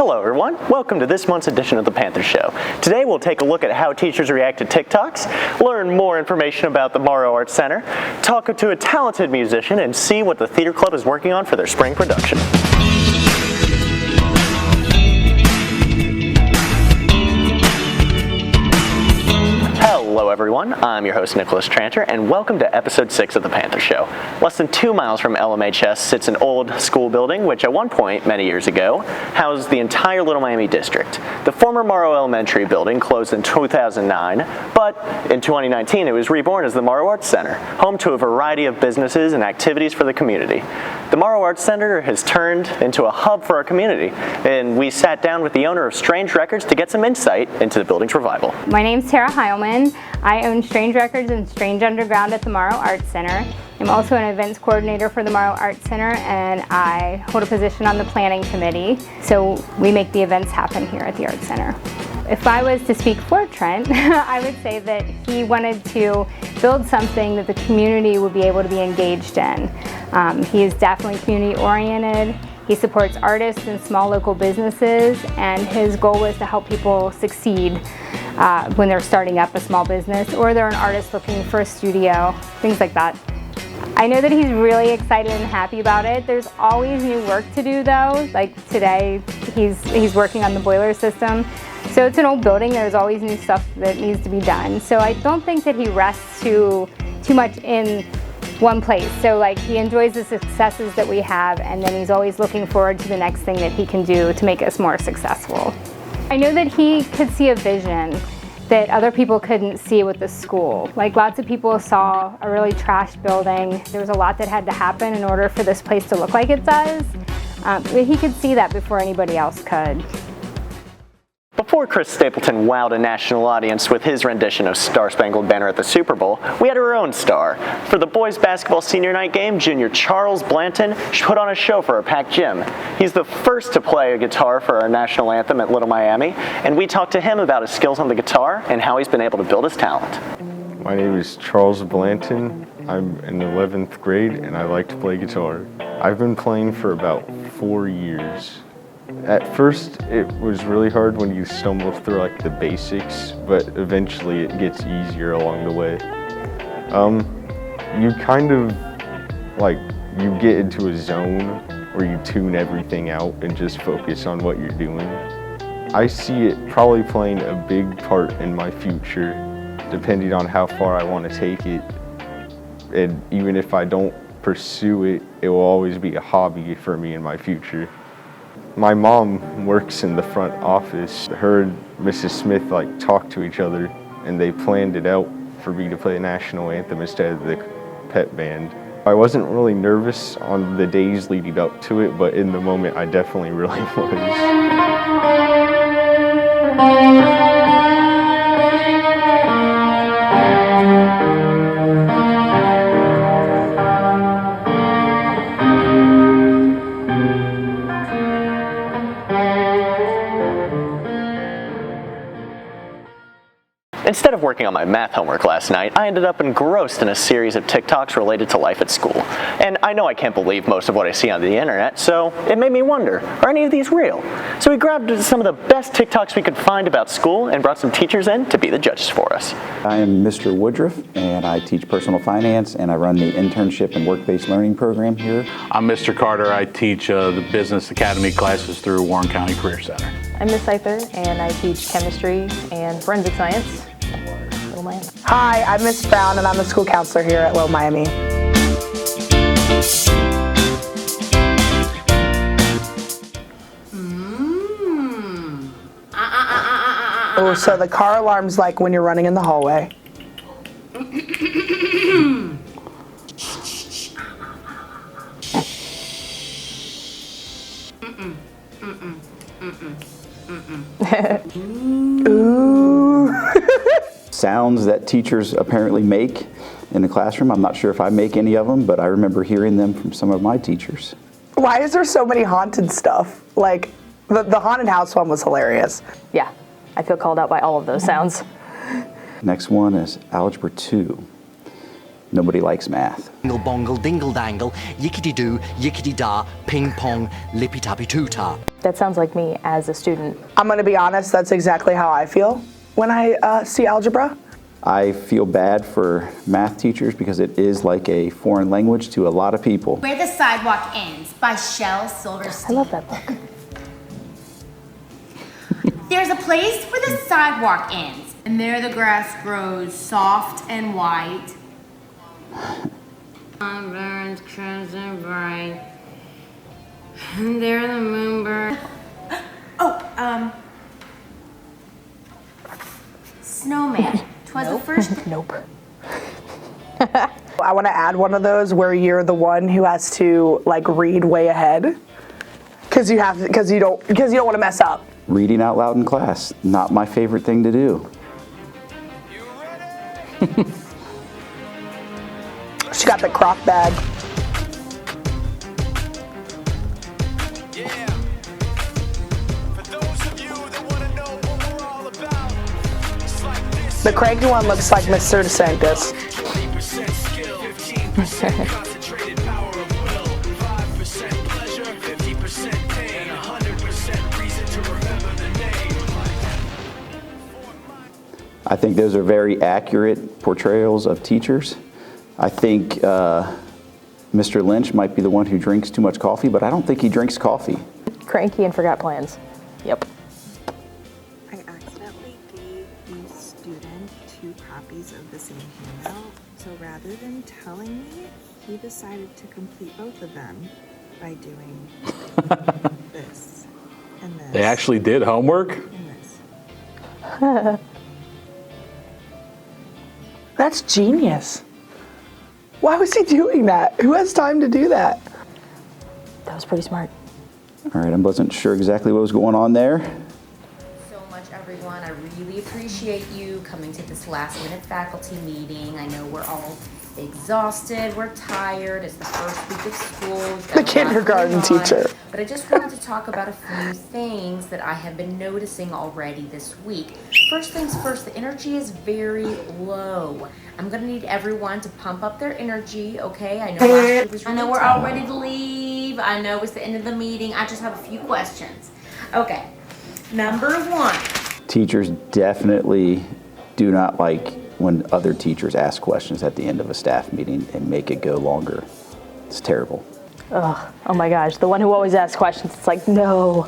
Hello everyone, welcome to this month's edition of the Panther Show. Today we'll take a look at how teachers react to TikToks, learn more information about the Morrow Arts Center, talk to a talented musician, and see what the theater club is working on for their spring production. Hello everyone, I'm your host Nicholas Tranter, and welcome to episode 6 of the Panther Show. Less than 2 miles from LMHS sits an old school building which at one point, many years ago, housed the entire Little Miami district. The former Morrow Elementary building closed in 2009, but in 2019 it was reborn as the Morrow Arts Center, home to a variety of businesses and activities for the community. The Morrow Arts Center has turned into a hub for our community, and we sat down with the owner of Strange Records to get some insight into the building's revival. My name's Tara Heilman. I own Strange Records and Strange Underground at the Morrow Arts Center. I'm also an events coordinator for the Morrow Arts Center, and I hold a position on the planning committee. So we make the events happen here at the Arts Center. If I was to speak for Trent, I would say that he wanted to build something that the community would be able to be engaged in. He is definitely community oriented. He supports artists and small local businesses, and his goal was to help people succeed when they're starting up a small business or they're an artist looking for a studio, things like that. I know that he's really excited and happy about it. There's always new work to do though. Like today, he's working on the boiler system. So it's an old building, there's always new stuff that needs to be done. So I don't think that he rests too much in one place. So like he enjoys the successes that we have, and then he's always looking forward to the next thing that he can do to make us more successful. I know that he could see a vision that other people couldn't see with the school. Like lots of people saw a really trashed building. There was a lot that had to happen in order for this place to look like it does. But he could see that before anybody else could. Before Chris Stapleton wowed a national audience with his rendition of Star Spangled Banner at the Super Bowl, we had our own star. For the boys basketball senior night game, junior Charles Blanton put on a show for our packed gym. He's the first to play a guitar for our national anthem at Little Miami, and we talked to him about his skills on the guitar and how he's been able to build his talent. My name is Charles Blanton. I'm in 11th grade and I like to play guitar. I've been playing for about 4 years. At first, it was really hard when you stumble through like the basics, but eventually it gets easier along the way. You kind of you get into a zone where you tune everything out and just focus on what you're doing. I see it probably playing a big part in my future, depending on how far I want to take it. And even if I don't pursue it, it will always be a hobby for me in my future. My mom works in the front office. Her and Mrs. Smith talk to each other, and they planned it out for me to play a national anthem instead of the pep band. I wasn't really nervous on the days leading up to it, but in the moment I definitely really was. Instead of working on my math homework last night, I ended up engrossed in a series of TikToks related to life at school. And I know I can't believe most of what I see on the internet, so it made me wonder, are any of these real? So we grabbed some of the best TikToks we could find about school and brought some teachers in to be the judges for us. I am Mr. Woodruff, and I teach personal finance, and I run the internship and work-based learning program here. I'm Mr. Carter. I teach the Business Academy classes through Warren County Career Center. I'm Miss Seifer, and I teach chemistry and forensic science. Hi, I'm Miss Brown, and I'm a school counselor here at Little Miami. Oh, so the car alarm's like when you're running in the hallway. Ooh. Sounds that teachers apparently make in the classroom. I'm not sure if I make any of them, but I remember hearing them from some of my teachers. Why is there so many haunted stuff? Like, the haunted house one was hilarious. Yeah, I feel called out by all of those sounds. Next one is Algebra 2. Nobody likes math. Dingle bongle, dingle dangle, yickety doo, yickety da, ping pong, lippy tappy too ta. That sounds like me as a student. I'm gonna be honest, that's exactly how I feel when I see algebra. I feel bad for math teachers because it is like a foreign language to a lot of people. Where the Sidewalk Ends by Shel Silverstein. I love that book. There's a place where the sidewalk ends, and there the grass grows soft and white. Sun burns crimson bright, and there the moon burns. Snowman. 'Twas the first. Nope. I want to add one of those where you're the one who has to like read way ahead because you don't want to mess up. Reading out loud in class, not my favorite thing to do. She got the croc bag. The cranky one looks like Mr. DeSantis. I think those are very accurate portrayals of teachers. I think Mr. Lynch might be the one who drinks too much coffee, but I don't think he drinks coffee. Cranky and forgot plans. Yep. I accidentally gave the student 2 copies of the same handout, so rather than telling me, he decided to complete both of them by doing this and this. They actually did homework? And this. That's genius. Why was he doing that? Who has time to do that? That was pretty smart. All right, I wasn't sure exactly what was going on there. So much, everyone. I really appreciate you coming to this last-minute faculty meeting. I know we're all exhausted, we're tired. It's the first week of school. We've got The a lot kindergarten going on. teacher. But I just wanted to talk about a few things that I have been noticing already this week. First things first, the energy is very low. I'm gonna need everyone to pump up their energy, okay? I know last week was really we're all ready to leave. I know it's the end of the meeting. I just have a few questions. Okay, number 1. Teachers definitely do not like when other teachers ask questions at the end of a staff meeting and make it go longer. It's terrible. Ugh. Oh my gosh. The one who always asks questions. It's like, no,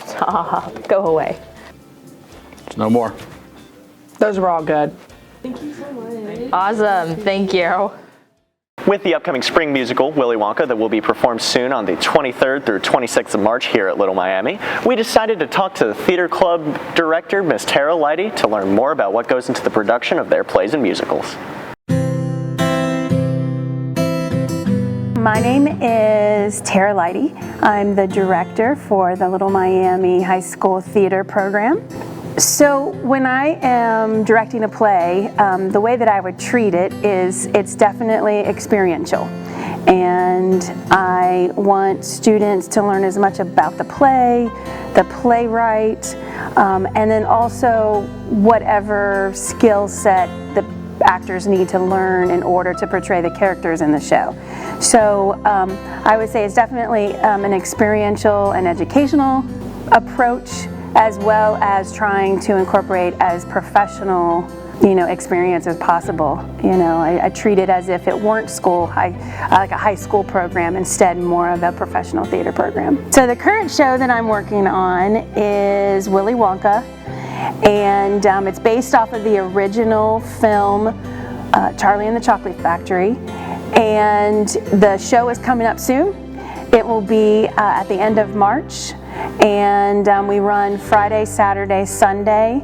stop, go away. There's no more. Those were all good. Awesome. Thank you. With the upcoming spring musical, Willy Wonka, that will be performed soon on the 23rd through 26th of March here at Little Miami, we decided to talk to the theater club director, Miss Tara Leidy, to learn more about what goes into the production of their plays and musicals. My name is Tara Leidy. I'm the director for the Little Miami High School Theater Program. So when I am directing a play, the way that I would treat it is it's definitely experiential. And I want students to learn as much about the play, the playwright, and then also whatever skill set the actors need to learn in order to portray the characters in the show. So I would say it's definitely an experiential and educational approach, as well as trying to incorporate as professional, experience as possible. I treat it as if it weren't school, like a high school program, instead more of a professional theater program. So the current show that I'm working on is Willy Wonka, and it's based off of the original film Charlie and the Chocolate Factory, and the show is coming up soon. It will be at the end of March, and we run Friday, Saturday, Sunday,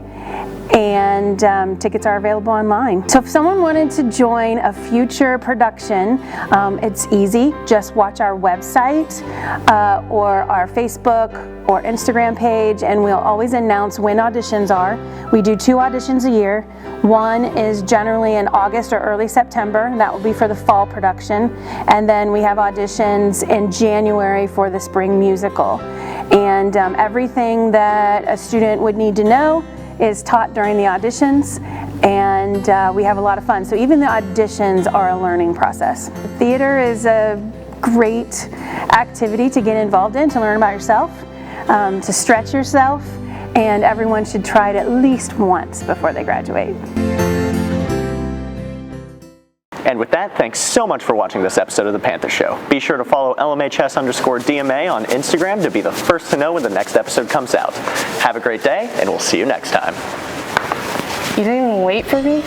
and tickets are available online. So if someone wanted to join a future production, it's easy. Just watch our website or our Facebook or Instagram page, and we'll always announce when auditions are. We do 2 auditions a year. One is generally in August or early September. That will be for the fall production. And then we have auditions in January for the spring musical. And everything that a student would need to know is taught during the auditions, and we have a lot of fun. So even the auditions are a learning process. Theater is a great activity to get involved in, to learn about yourself, to stretch yourself, and everyone should try it at least once before they graduate. And with that, thanks so much for watching this episode of The Panther Show. Be sure to follow LMHS_DMA on Instagram to be the first to know when the next episode comes out. Have a great day, and we'll see you next time. You didn't even wait for me?